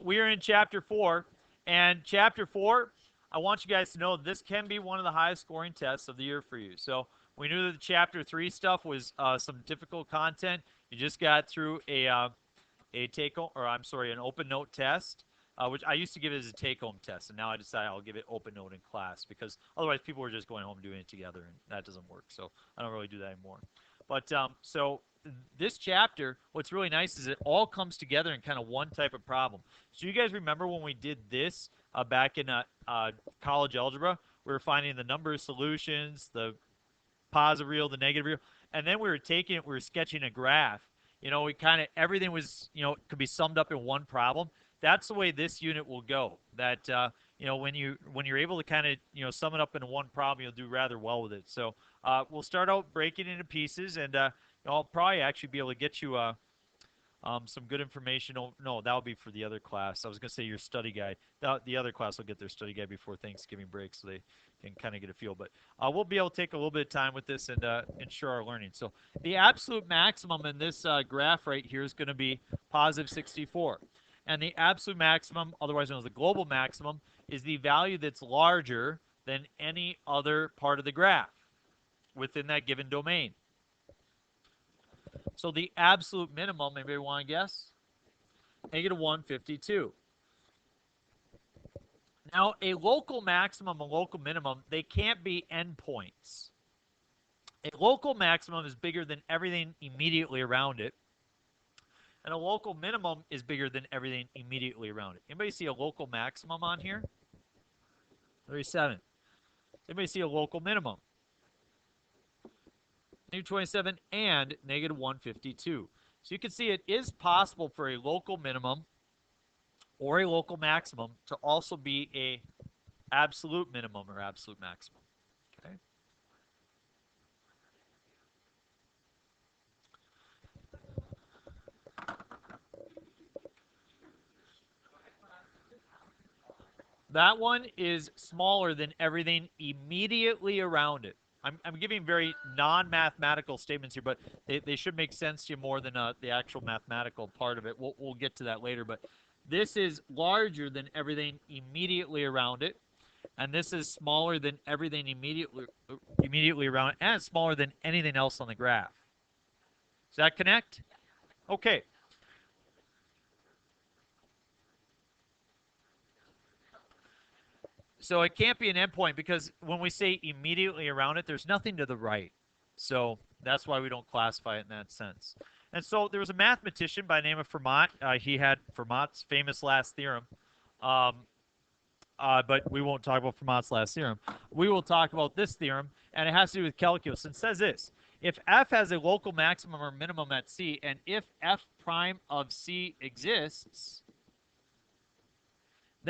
we are in chapter 4, and chapter 4, I want you guys to know this can be one of the highest scoring tests of the year for you. So we knew that the chapter 3 stuff was some difficult content. You just got through a take-home, or I'm sorry, an open note test, which I used to give it as a take-home test, and now I decided I'll give it open note in class because otherwise people were just going home doing it together, and that doesn't work. So I don't really do that anymore. But so this chapter, what's really nice is it all comes together in kind of one type of problem. So you guys remember when we did this back in college algebra? We were finding the number of solutions, the positive real, the negative real, and then we were taking it, we were sketching a graph. You know, we kind of, everything was, you know, could be summed up in one problem. That's the way this unit will go. That, you know, when you're able to kind of, you know, sum it up in one problem, you'll do rather well with it. So we'll start out breaking into pieces, and I'll probably actually be able to get you some good information. Oh, no, that'll be for the other class. I was going to say your study guide. The other class will get their study guide before Thanksgiving break, so they can kind of get a feel. But we'll be able to take a little bit of time with this and ensure our learning. So the absolute maximum in this graph right here is going to be positive 64. And the absolute maximum, otherwise known as the global maximum, is the value that's larger than any other part of the graph within that given domain. So the absolute minimum, anybody want to guess? Negative 152. Now, a local maximum and local minimum, they can't be endpoints. A local maximum is bigger than everything immediately around it. And a local minimum is bigger than everything immediately around it. Anybody see a local maximum on here? 37. Anybody see a local minimum? Negative 27 and negative 152. So you can see it is possible for a local minimum or a local maximum to also be a absolute minimum or absolute maximum. Okay. That one is smaller than everything immediately around it. I'm giving very non-mathematical statements here, but they should make sense to you more than the actual mathematical part of it. We'll get to that later, but this is larger than everything immediately around it, and this is smaller than everything immediately around it, and it's smaller than anything else on the graph. Does that connect? Okay. So it can't be an endpoint because when we say immediately around it, there's nothing to the right. So that's why we don't classify it in that sense. And so there was a mathematician by the name of Fermat. He had Fermat's famous last theorem. But we won't talk about Fermat's last theorem. We will talk about this theorem, and it has to do with calculus. And it says this: if f has a local maximum or minimum at C, and if f prime of C exists,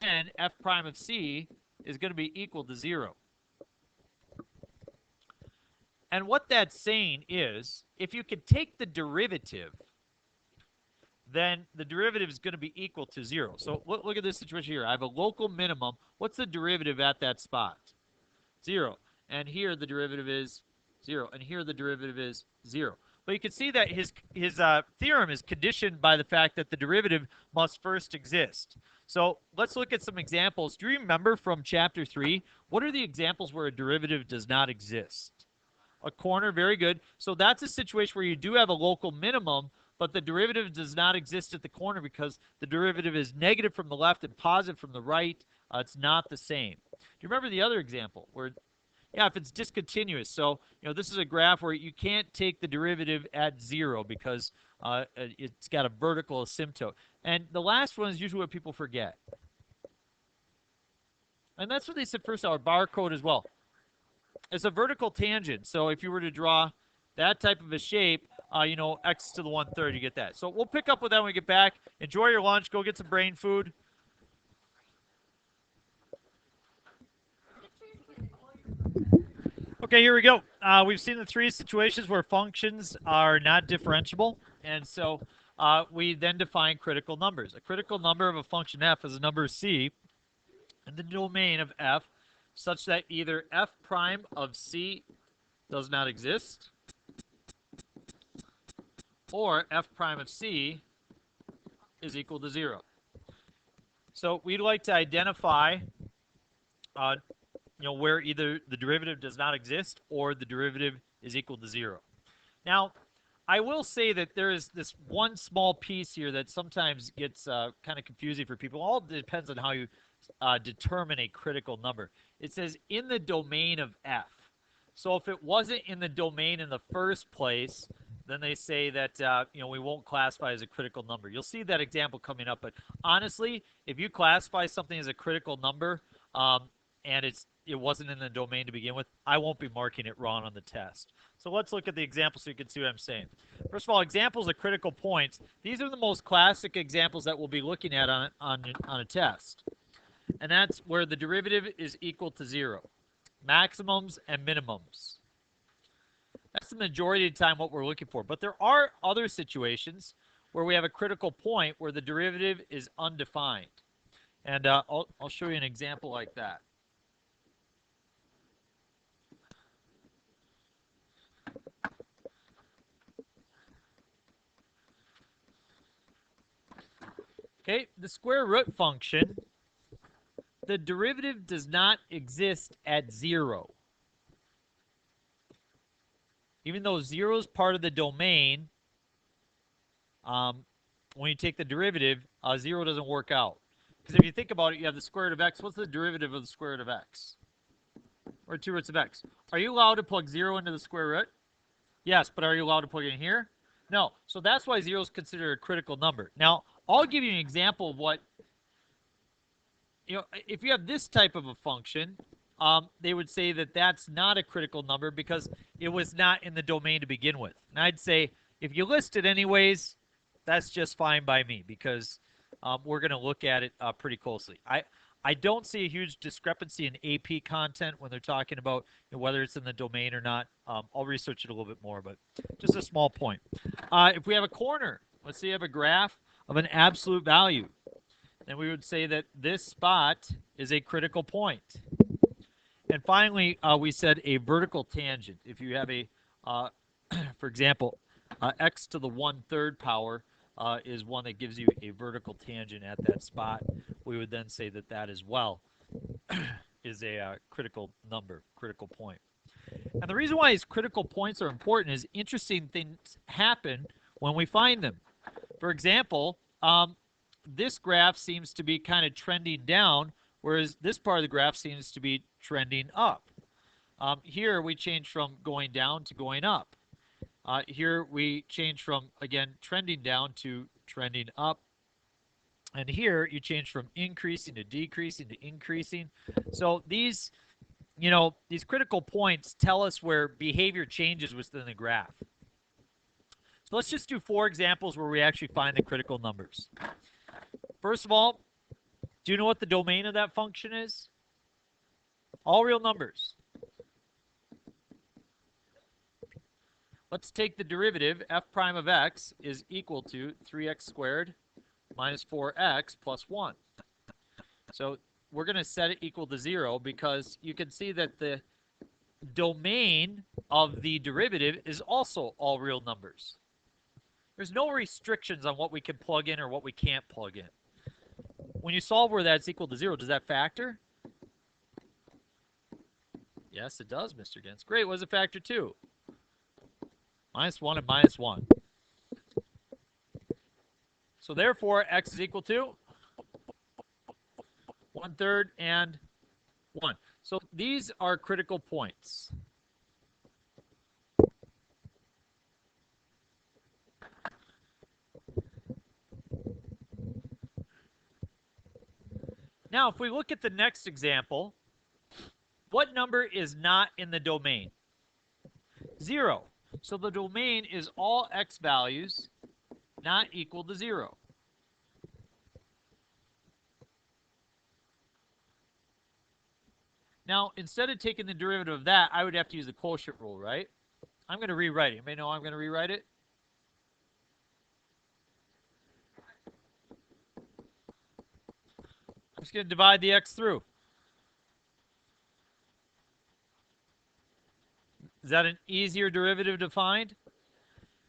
then f prime of C is going to be equal to 0. And what that's saying is, if you could take the derivative, then the derivative is going to be equal to 0. So look at this situation here. I have a local minimum. What's the derivative at that spot? 0. And here the derivative is 0. And here the derivative is 0. But you can see that his theorem is conditioned by the fact that the derivative must first exist. So let's look at some examples. Do you remember from chapter 3? What are the examples where a derivative does not exist? A corner, very good. So that's a situation where you do have a local minimum, but the derivative does not exist at the corner because the derivative is negative from the left and positive from the right. It's not the same. Do you remember the other example where, yeah, if it's discontinuous? So, you know, this is a graph where you can't take the derivative at 0 because it's got a vertical asymptote. And the last one is usually what people forget. And that's what they said first, our barcode as well. It's a vertical tangent. So if you were to draw that type of a shape, you know, x to the 1/3, you get that. So we'll pick up with that when we get back. Enjoy your lunch. Go get some brain food. Okay, here we go. We've seen the 3 situations where functions are not differentiable. And so we then define critical numbers. A critical number of a function f is a number c in the domain of f such that either f prime of c does not exist or f prime of c is equal to 0. So we'd like to identify where either the derivative does not exist or the derivative is equal to 0. Now, I will say that there is this one small piece here that sometimes gets kind of confusing for people. All depends on how you determine a critical number. It says in the domain of f. So if it wasn't in the domain in the first place, then they say that we won't classify as a critical number. You'll see that example coming up. But honestly, if you classify something as a critical number and it wasn't in the domain to begin with, I won't be marking it wrong on the test. So let's look at the example so you can see what I'm saying. First of all, examples of critical points. These are the most classic examples that we'll be looking at on a test. And that's where the derivative is equal to 0. Maximums and minimums. That's the majority of the time what we're looking for. But there are other situations where we have a critical point where the derivative is undefined. And I'll show you an example like that. Okay, the square root function, the derivative does not exist at 0. Even though 0 is part of the domain, when you take the derivative, 0 doesn't work out. Because if you think about it, you have the square root of x. What's the derivative of the square root of x? Or 2 roots of x. Are you allowed to plug 0 into the square root? Yes, but are you allowed to plug it in here? No. So that's why 0 is considered a critical number. Now, I'll give you an example of what, if you have this type of a function, they would say that that's not a critical number because it was not in the domain to begin with. And I'd say, if you list it anyways, that's just fine by me because we're going to look at it pretty closely. I don't see a huge discrepancy in AP content when they're talking about whether it's in the domain or not. I'll research it a little bit more, but just a small point. If we have a corner, let's say you have a graph of an absolute value, then we would say that this spot is a critical point. And finally, we said a vertical tangent. If you have a, for example, x to the 1/3 power is one that gives you a vertical tangent at that spot, we would then say that that as well is a critical number, critical point. And the reason why these critical points are important is interesting things happen when we find them. For example, this graph seems to be kind of trending down, whereas this part of the graph seems to be trending up. Here we change from going down to going up. Here we change from, again, trending down to trending up. And here you change from increasing to decreasing to increasing. So these, these critical points tell us where behavior changes within the graph. So let's just do 4 examples where we actually find the critical numbers. First of all, do you know what the domain of that function is? All real numbers. Let's take the derivative. F prime of x is equal to 3x squared minus 4x plus 1. So we're going to set it equal to 0 because you can see that the domain of the derivative is also all real numbers. There's no restrictions on what we can plug in or what we can't plug in. When you solve where that's equal to 0, does that factor? Yes, it does, Mr. Gens. Great. What does it factor to? -1 and -1. So therefore, x is equal to 1/3 and 1. So these are critical points. Now, if we look at the next example, what number is not in the domain? 0. So the domain is all x values not equal to 0. Now, instead of taking the derivative of that, I would have to use the quotient rule, right? I'm going to rewrite it. You may know I'm going to rewrite it. I'm just going to divide the x through. Is that an easier derivative to find?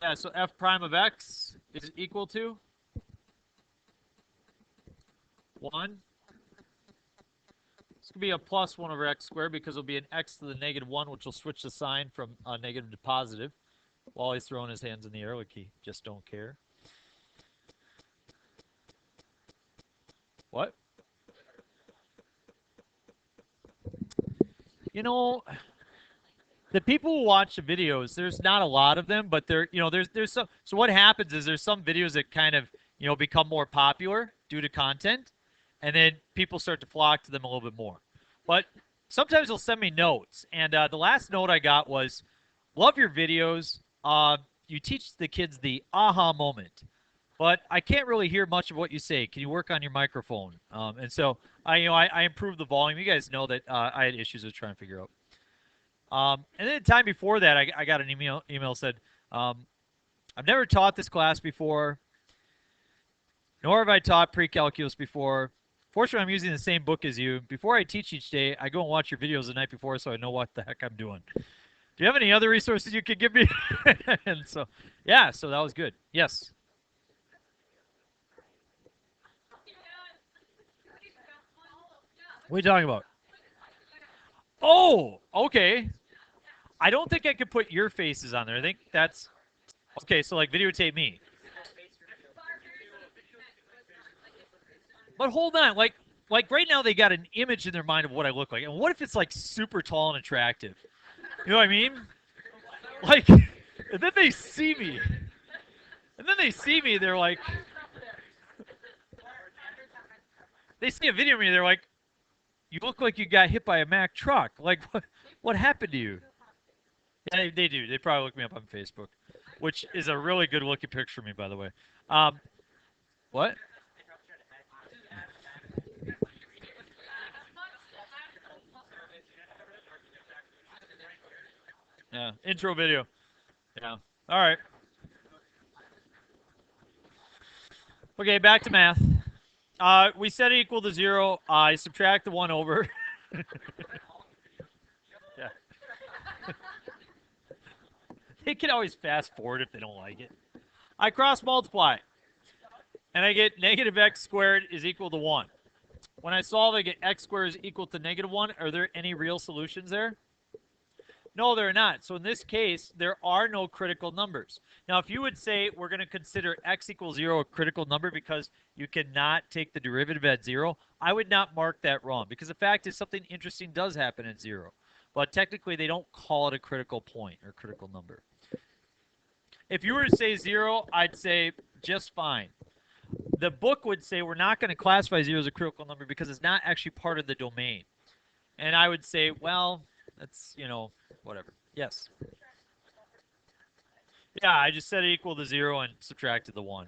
Yeah, so f prime of x is equal to 1. It's going to be a plus 1 over x squared because it'll be an x to the negative 1, which will switch the sign from negative to positive. While he's throwing his hands in the air like he just don't care. What? You know, the people who watch the videos, there's not a lot of them, but there's some. So what happens is there's some videos that kind of, become more popular due to content, and then people start to flock to them a little bit more. But sometimes they'll send me notes, and the last note I got was, love your videos. You teach the kids the aha moment, but I can't really hear much of what you say. Can you work on your microphone? And so I improved the volume. You guys know that I had issues with trying to figure out. And then the time before that, I got an email said, I've never taught this class before, nor have I taught pre-calculus before. Fortunately, I'm using the same book as you. Before I teach each day, I go and watch your videos the night before so I know what the heck I'm doing. Do you have any other resources you could give me? And so, yeah, so that was good. Yes. What are you talking about? Oh, okay. I don't think I could put your faces on there. I think that's okay. So like videotape me. But hold on, like right now they got an image in their mind of what I look like, and what if it's like super tall and attractive? You know what I mean? Like, and then they see me, they're like, they see a video of me, they're like, you look like you got hit by a Mack truck. Like, what happened to you? Yeah, they do. They probably look me up on Facebook, which is a really good looking picture of me, by the way. What? Yeah, intro video. Yeah. All right. Okay, back to math. We set it equal to 0. I subtract the 1 over. Yeah. They can always fast forward if they don't like it. I cross multiply, and I get negative x squared is equal to 1. When I solve, I get x squared is equal to negative 1. Are there any real solutions there? No, there are not. So in this case, there are no critical numbers. Now, if you would say we're going to consider x equals 0 a critical number because you cannot take the derivative at 0, I would not mark that wrong, because the fact is something interesting does happen at 0. But technically, they don't call it a critical point or critical number. If you were to say 0, I'd say just fine. The book would say we're not going to classify 0 as a critical number because it's not actually part of the domain. And I would say, well, that's, whatever. Yes. Yeah, I just set it equal to 0 and subtracted the 1.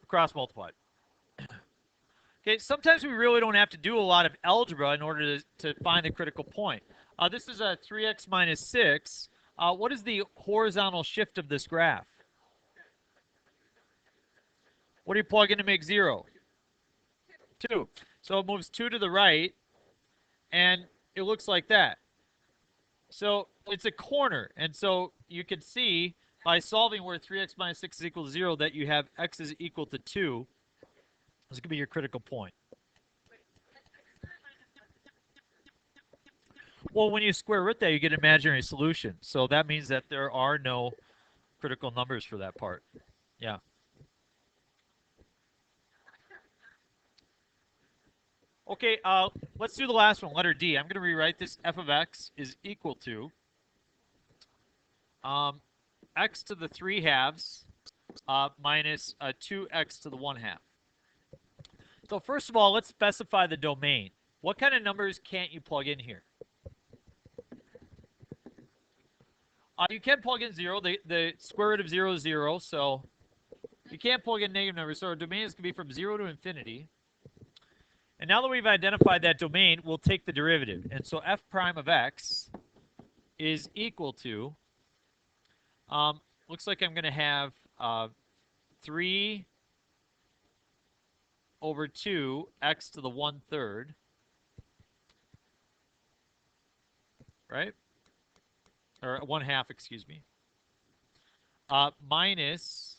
Cross multiplied. Okay, sometimes we really don't have to do a lot of algebra in order to find the critical point. This is a 3x minus 6. What is the horizontal shift of this graph? What do you plug in to make 0? 2. So it moves 2 to the right, and it looks like that. So it's a corner, and so you can see by solving where 3x minus 6 is equal to 0 that you have x is equal to 2. This could be your critical point. Well, when you square root that, you get an imaginary solution. So that means that there are no critical numbers for that part. Yeah. Okay, let's do the last one, letter D. I'm going to rewrite this. F of x is equal to x to the 3 halves minus 2x to the 1 half. So first of all, let's specify the domain. What kind of numbers can't you plug in here? You can plug in 0. The square root of 0 is 0, so you can't plug in negative numbers. So our domain is going to be from 0 to infinity. And now that we've identified that domain, we'll take the derivative. And so f prime of x is equal to, looks like I'm going to have 3 over 2 x to the 1/3, right? Or 1/2, excuse me, minus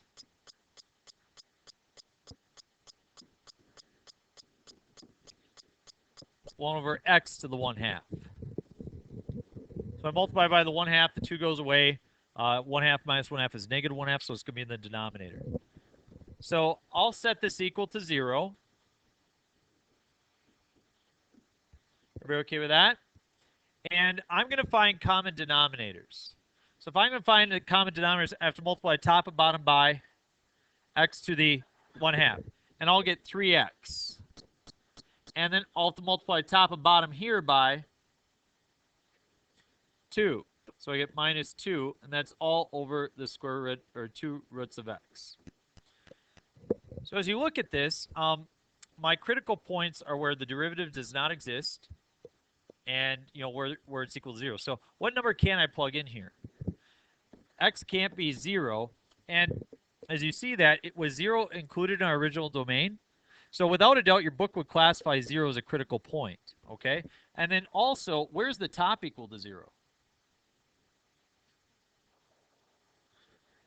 1 over x to the 1/2. So I multiply by the 1/2, the 2 goes away. 1/2 minus 1/2 is negative 1/2, so it's going to be in the denominator. So I'll set this equal to 0. Everybody okay with that? And I'm going to find common denominators. So if I'm going to find the common denominators, I have to multiply top and bottom by x to the 1/2. And I'll get 3x. And then I'll have to multiply top and bottom here by 2. So I get minus 2, and that's all over the square root, or 2 roots of x. So as you look at this, my critical points are where the derivative does not exist, and where it's equal to 0. So what number can I plug in here? X can't be 0, and as you see that, it was 0 included in our original domain. So without a doubt, your book would classify 0 as a critical point, okay? And then also, where's the top equal to 0?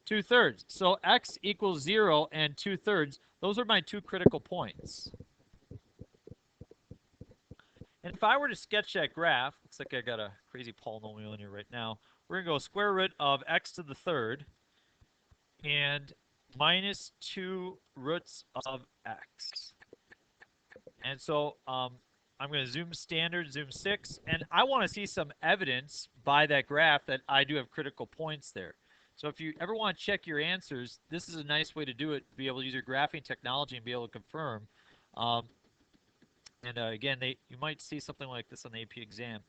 2/3. So x equals 0 and 2/3. Those are my two critical points. And if I were to sketch that graph, looks like I got a crazy polynomial in here right now. We're going to go square root of x to the 3rd and minus 2 roots of x. And so I'm going to zoom standard, zoom 6, and I want to see some evidence by that graph that I do have critical points there. So if you ever want to check your answers, this is a nice way to do it, to be able to use your graphing technology and be able to confirm. Again, you might see something like this on the AP exam.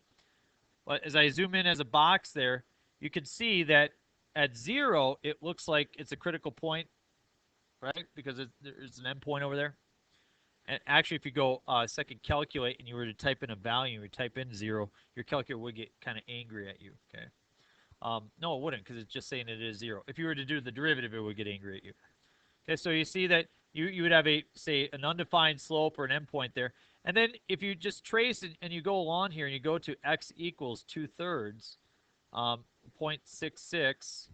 But as I zoom in as a box there, you can see that at 0, it looks like it's a critical point, right? Because there's an endpoint over there. And actually, if you go second calculate and you were to type in a value, or type in 0, your calculator would get kind of angry at you, okay? No, it wouldn't, because it's just saying it is 0. If you were to do the derivative, it would get angry at you. Okay, so you see that you would have say an undefined slope or an endpoint there. And then if you just trace it and you go along here and you go to x equals 2/3, 0.66,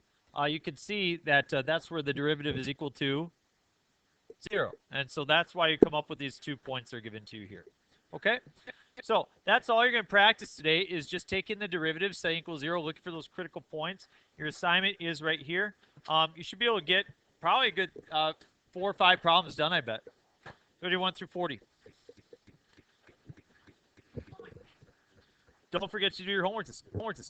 you can see that that's where the derivative is equal to 0. And so that's why you come up with these 2 points that are given to you here. Okay? So that's all you're going to practice today, is just taking the derivative, setting equals 0, looking for those critical points. Your assignment is right here. You should be able to get probably a good 4 or 5 problems done, I bet. 31 through 40. Don't forget to do your homework this